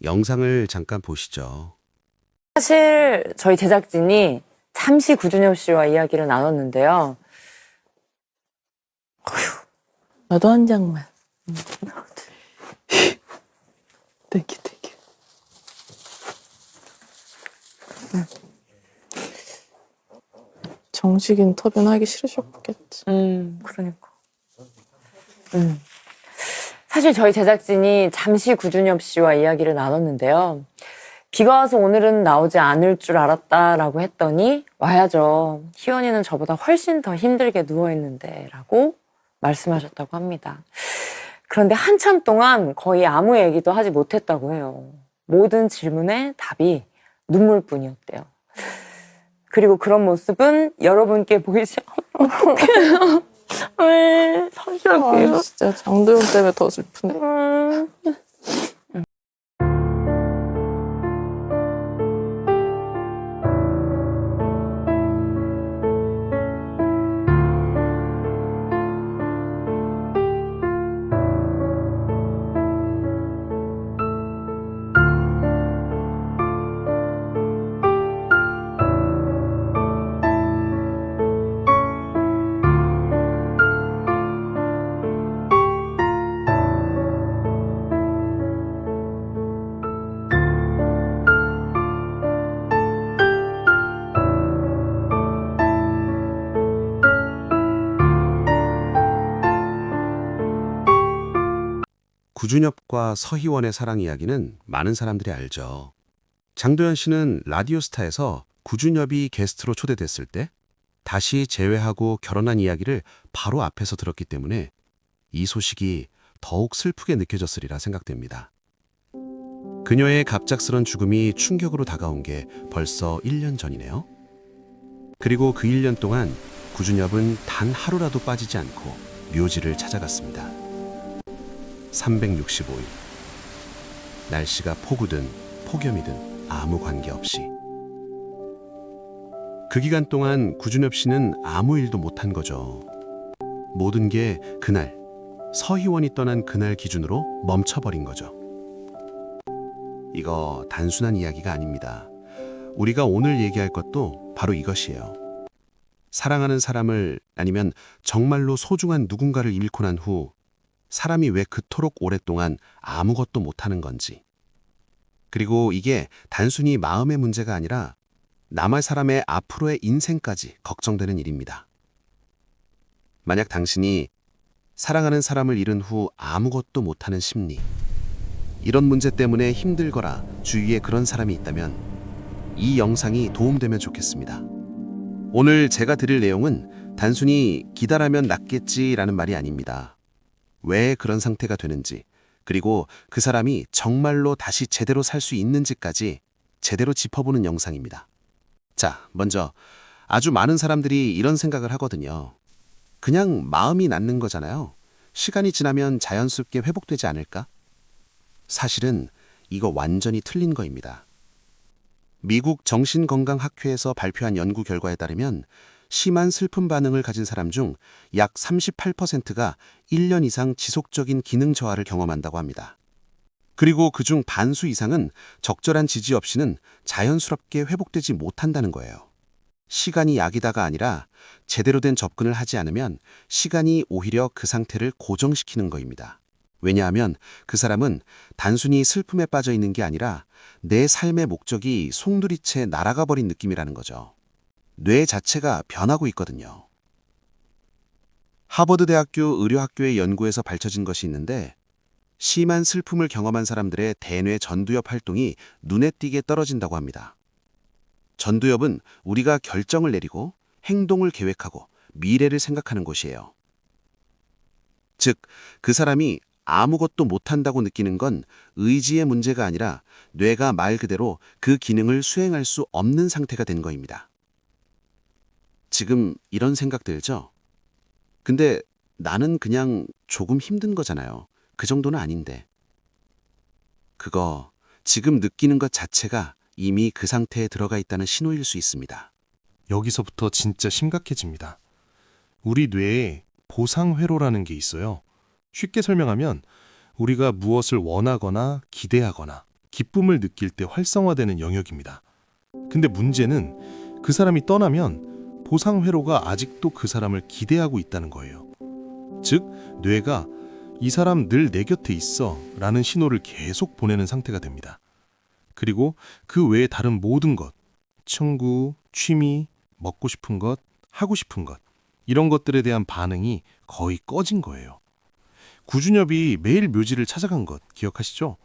영상을 잠깐 보시죠. 사실 저희 제작진이 잠시 구준엽 씨와 이야기를 나눴는데요. 나도 한 장만. 땡큐. 정식 인터뷰는 하기 싫으셨겠지. 그러니까. 사실 저희 제작진이 잠시 구준엽 씨와 이야기를 나눴는데요. 비가 와서 오늘은 나오지 않을 줄 알았다라고 했더니 와야죠. 희원이는 저보다 훨씬 더 힘들게 누워있는데 라고 말씀하셨다고 합니다. 그런데 한참 동안 거의 아무 얘기도 하지 못했다고 해요. 모든 질문에 답이 눈물뿐이었대요. 그리고 그런 모습은 여러분께 보이지 어떡해요. 왜 사실게요. 진짜 장도연 때문에 더 슬프네. 구준엽과 서희원의 사랑 이야기는 많은 사람들이 알죠. 장도연 씨는 라디오스타에서 구준엽이 게스트로 초대됐을 때 다시 재회하고 결혼한 이야기를 바로 앞에서 들었기 때문에 이 소식이 더욱 슬프게 느껴졌으리라 생각됩니다. 그녀의 갑작스런 죽음이 충격으로 다가온 게 벌써 1년 전이네요. 그리고 그 1년 동안 구준엽은 단 하루라도 빠지지 않고 묘지를 찾아갔습니다. 365일. 날씨가 폭우든 폭염이든 아무 관계없이. 그 기간 동안 구준엽 씨는 아무 일도 못한 거죠. 모든 게 그날, 서희원이 떠난 그날 기준으로 멈춰버린 거죠. 이거 단순한 이야기가 아닙니다. 우리가 오늘 얘기할 것도 바로 이것이에요. 사랑하는 사람을 아니면 정말로 소중한 누군가를 잃고 난 후 사람이 왜 그토록 오랫동안 아무것도 못하는 건지. 그리고 이게 단순히 마음의 문제가 아니라 남할 사람의 앞으로의 인생까지 걱정되는 일입니다. 만약 당신이 사랑하는 사람을 잃은 후 아무것도 못하는 심리, 이런 문제 때문에 힘들거나 주위에 그런 사람이 있다면 이 영상이 도움되면 좋겠습니다. 오늘 제가 드릴 내용은 단순히 기다라면 낫겠지라는 말이 아닙니다. 왜 그런 상태가 되는지, 그리고 그 사람이 정말로 다시 제대로 살 수 있는지까지 제대로 짚어보는 영상입니다. 자, 먼저 아주 많은 사람들이 이런 생각을 하거든요. 그냥 마음이 낫는 거잖아요. 시간이 지나면 자연스럽게 회복되지 않을까? 사실은 이거 완전히 틀린 거입니다. 미국 정신건강학회에서 발표한 연구 결과에 따르면 심한 슬픔 반응을 가진 사람 중 약 38%가 1년 이상 지속적인 기능 저하를 경험한다고 합니다. 그리고 그중 반수 이상은 적절한 지지 없이는 자연스럽게 회복되지 못한다는 거예요. 시간이 약이다가 아니라 제대로 된 접근을 하지 않으면 시간이 오히려 그 상태를 고정시키는 거입니다. 왜냐하면 그 사람은 단순히 슬픔에 빠져 있는 게 아니라 내 삶의 목적이 송두리째 날아가 버린 느낌이라는 거죠. 뇌 자체가 변하고 있거든요. 하버드 대학교 의료학교의 연구에서 밝혀진 것이 있는데 심한 슬픔을 경험한 사람들의 대뇌 전두엽 활동이 눈에 띄게 떨어진다고 합니다. 전두엽은 우리가 결정을 내리고 행동을 계획하고 미래를 생각하는 곳이에요. 즉, 그 사람이 아무것도 못한다고 느끼는 건 의지의 문제가 아니라 뇌가 말 그대로 그 기능을 수행할 수 없는 상태가 된 거입니다. 지금 이런 생각 들죠? 근데 나는 그냥 조금 힘든 거잖아요. 그 정도는 아닌데. 그거 지금 느끼는 것 자체가 이미 그 상태에 들어가 있다는 신호일 수 있습니다. 여기서부터 진짜 심각해집니다. 우리 뇌에 보상회로라는 게 있어요. 쉽게 설명하면 우리가 무엇을 원하거나 기대하거나 기쁨을 느낄 때 활성화되는 영역입니다. 근데 문제는 그 사람이 떠나면 보상 회로가 아직도 그 사람을 기대하고 있다는 거예요. 즉, 뇌가 이 사람 늘 내 곁에 있어 라는 신호를 계속 보내는 상태가 됩니다. 그리고 그 외에 다른 모든 것, 친구, 취미, 먹고 싶은 것, 하고 싶은 것, 이런 것들에 대한 반응이 거의 꺼진 거예요. 구준엽이 매일 묘지를 찾아간 것 기억하시죠?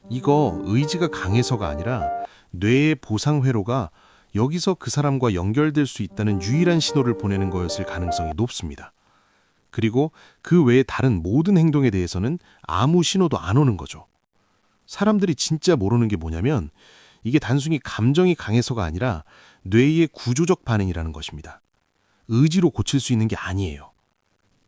이거 의지가 강해서가 아니라 뇌의 보상 회로가 여기서 그 사람과 연결될 수 있다는 유일한 신호를 보내는 거였을 가능성이 높습니다. 그리고 그 외에 다른 모든 행동에 대해서는 아무 신호도 안 오는 거죠. 사람들이 진짜 모르는 게 뭐냐면 이게 단순히 감정이 강해서가 아니라 뇌의 구조적 반응이라는 것입니다. 의지로 고칠 수 있는 게 아니에요.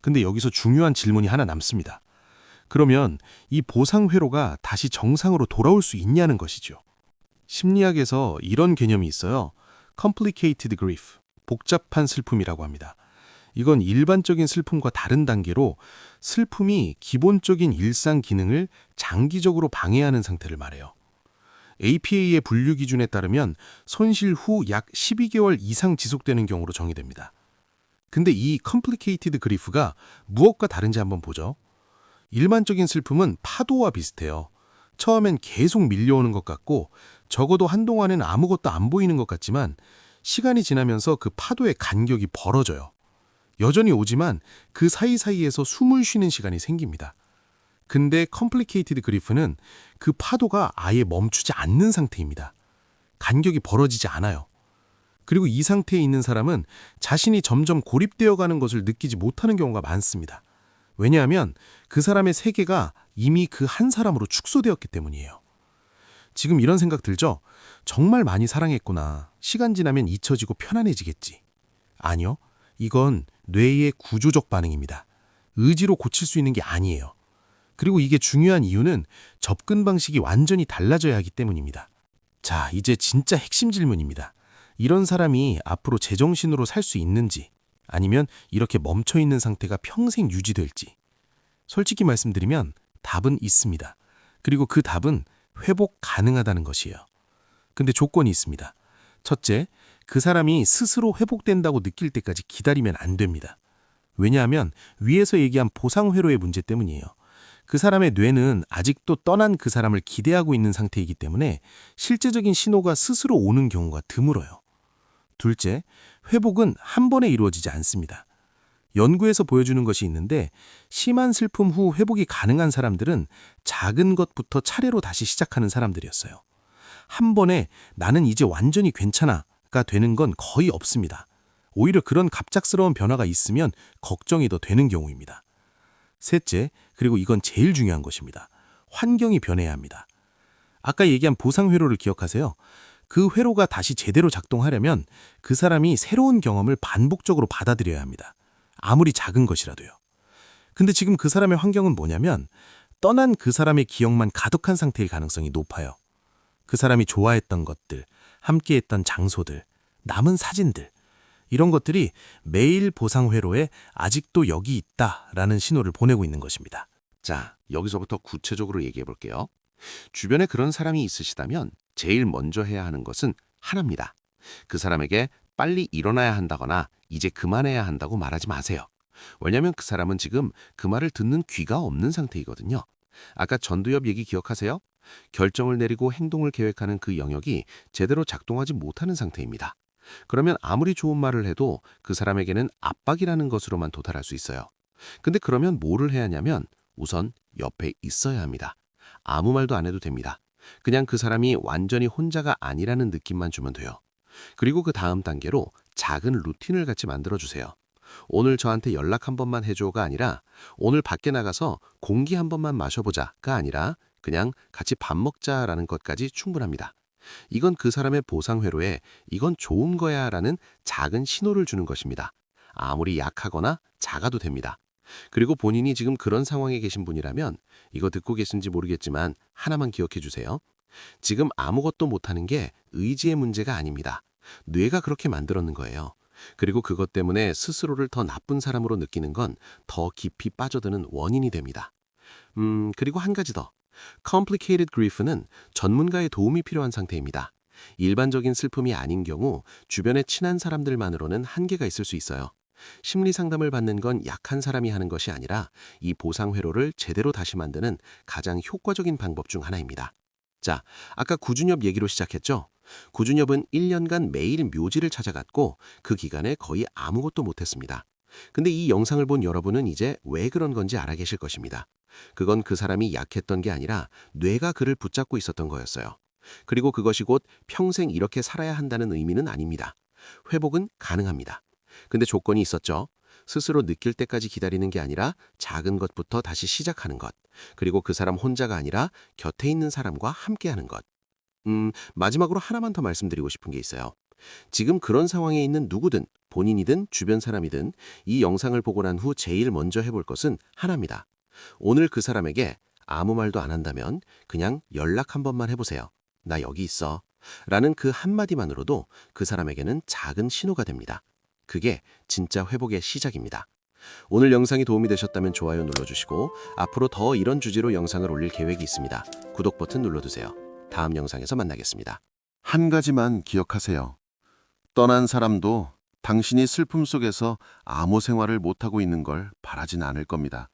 근데 여기서 중요한 질문이 하나 남습니다. 그러면 이 보상 회로가 다시 정상으로 돌아올 수 있냐는 것이죠. 심리학에서 이런 개념이 있어요. complicated grief, 복잡한 슬픔이라고 합니다. 이건 일반적인 슬픔과 다른 단계로 슬픔이 기본적인 일상 기능을 장기적으로 방해하는 상태를 말해요. APA의 분류 기준에 따르면 손실 후 약 12개월 이상 지속되는 경우로 정의됩니다. 근데 이 complicated grief가 무엇과 다른지 한번 보죠. 일반적인 슬픔은 파도와 비슷해요. 처음엔 계속 밀려오는 것 같고 적어도 한동안은 아무것도 안 보이는 것 같지만 시간이 지나면서 그 파도의 간격이 벌어져요. 여전히 오지만 그 사이사이에서 숨을 쉬는 시간이 생깁니다. 근데 complicated grief는 그 파도가 아예 멈추지 않는 상태입니다. 간격이 벌어지지 않아요. 그리고 이 상태에 있는 사람은 자신이 점점 고립되어 가는 것을 느끼지 못하는 경우가 많습니다. 왜냐하면 그 사람의 세계가 이미 그 한 사람으로 축소되었기 때문이에요. 지금 이런 생각 들죠? 정말 많이 사랑했구나. 시간 지나면 잊혀지고 편안해지겠지. 아니요. 이건 뇌의 구조적 반응입니다. 의지로 고칠 수 있는 게 아니에요. 그리고 이게 중요한 이유는 접근 방식이 완전히 달라져야 하기 때문입니다. 자, 이제 진짜 핵심 질문입니다. 이런 사람이 앞으로 제정신으로 살 수 있는지 아니면 이렇게 멈춰있는 상태가 평생 유지될지 솔직히 말씀드리면 답은 있습니다. 그리고 그 답은 회복 가능하다는 것이에요. 근데 조건이 있습니다. 첫째, 그 사람이 스스로 회복된다고 느낄 때까지 기다리면 안 됩니다. 왜냐하면 위에서 얘기한 보상회로의 문제 때문이에요. 그 사람의 뇌는 아직도 떠난 그 사람을 기대하고 있는 상태이기 때문에 실제적인 신호가 스스로 오는 경우가 드물어요. 둘째, 회복은 한 번에 이루어지지 않습니다. 연구에서 보여주는 것이 있는데 심한 슬픔 후 회복이 가능한 사람들은 작은 것부터 차례로 다시 시작하는 사람들이었어요. 한 번에 나는 이제 완전히 괜찮아가 되는 건 거의 없습니다. 오히려 그런 갑작스러운 변화가 있으면 걱정이 더 되는 경우입니다. 셋째, 그리고 이건 제일 중요한 것입니다. 환경이 변해야 합니다. 아까 얘기한 보상회로를 기억하세요? 그 회로가 다시 제대로 작동하려면 그 사람이 새로운 경험을 반복적으로 받아들여야 합니다. 아무리 작은 것이라도요. 근데 지금 그 사람의 환경은 뭐냐면 떠난 그 사람의 기억만 가득한 상태일 가능성이 높아요. 그 사람이 좋아했던 것들, 함께했던 장소들, 남은 사진들, 이런 것들이 매일 보상회로에 아직도 여기 있다라는 신호를 보내고 있는 것입니다. 자, 여기서부터 구체적으로 얘기해 볼게요. 주변에 그런 사람이 있으시다면 제일 먼저 해야 하는 것은 하나입니다. 그 사람에게 빨리 일어나야 한다거나 이제 그만해야 한다고 말하지 마세요. 왜냐하면 그 사람은 지금 그 말을 듣는 귀가 없는 상태이거든요. 아까 전두엽 얘기 기억하세요? 결정을 내리고 행동을 계획하는 그 영역이 제대로 작동하지 못하는 상태입니다. 그러면 아무리 좋은 말을 해도 그 사람에게는 압박이라는 것으로만 도달할 수 있어요. 근데 그러면 뭐를 해야 하냐면 우선 옆에 있어야 합니다. 아무 말도 안 해도 됩니다. 그냥 그 사람이 완전히 혼자가 아니라는 느낌만 주면 돼요. 그리고 그 다음 단계로 작은 루틴을 같이 만들어주세요. 오늘 저한테 연락 한 번만 해줘가 아니라 오늘 밖에 나가서 공기 한 번만 마셔보자가 아니라 그냥 같이 밥 먹자라는 것까지 충분합니다. 이건 그 사람의 보상회로에 이건 좋은 거야 라는 작은 신호를 주는 것입니다. 아무리 약하거나 작아도 됩니다. 그리고 본인이 지금 그런 상황에 계신 분이라면 이거 듣고 계신지 모르겠지만 하나만 기억해 주세요. 지금 아무것도 못하는 게 의지의 문제가 아닙니다. 뇌가 그렇게 만들었는 거예요. 그리고 그것 때문에 스스로를 더 나쁜 사람으로 느끼는 건 더 깊이 빠져드는 원인이 됩니다. 그리고 한 가지 더. Complicated grief는 전문가의 도움이 필요한 상태입니다. 일반적인 슬픔이 아닌 경우 주변에 친한 사람들만으로는 한계가 있을 수 있어요. 심리 상담을 받는 건 약한 사람이 하는 것이 아니라 이 보상 회로를 제대로 다시 만드는 가장 효과적인 방법 중 하나입니다. 자, 아까 구준엽 얘기로 시작했죠? 구준엽은 1년간 매일 묘지를 찾아갔고 그 기간에 거의 아무것도 못했습니다. 근데 이 영상을 본 여러분은 이제 왜 그런 건지 알아 계실 것입니다. 그건 그 사람이 약했던 게 아니라 뇌가 그를 붙잡고 있었던 거였어요. 그리고 그것이 곧 평생 이렇게 살아야 한다는 의미는 아닙니다. 회복은 가능합니다. 근데 조건이 있었죠. 스스로 느낄 때까지 기다리는 게 아니라 작은 것부터 다시 시작하는 것. 그리고 그 사람 혼자가 아니라 곁에 있는 사람과 함께하는 것. 마지막으로 하나만 더 말씀드리고 싶은 게 있어요. 지금 그런 상황에 있는 누구든 본인이든 주변 사람이든 이 영상을 보고 난 후 제일 먼저 해볼 것은 하나입니다. 오늘 그 사람에게 아무 말도 안 한다면 그냥 연락 한 번만 해보세요. 나 여기 있어. 라는 그 한마디만으로도 그 사람에게는 작은 신호가 됩니다. 그게 진짜 회복의 시작입니다. 오늘 영상이 도움이 되셨다면 좋아요 눌러주시고 앞으로 더 이런 주제로 영상을 올릴 계획이 있습니다. 구독 버튼 눌러두세요. 다음 영상에서 만나겠습니다. 한 가지만 기억하세요. 떠난 사람도 당신이 슬픔 속에서 암호 생활을 못하고 있는 걸 바라진 않을 겁니다.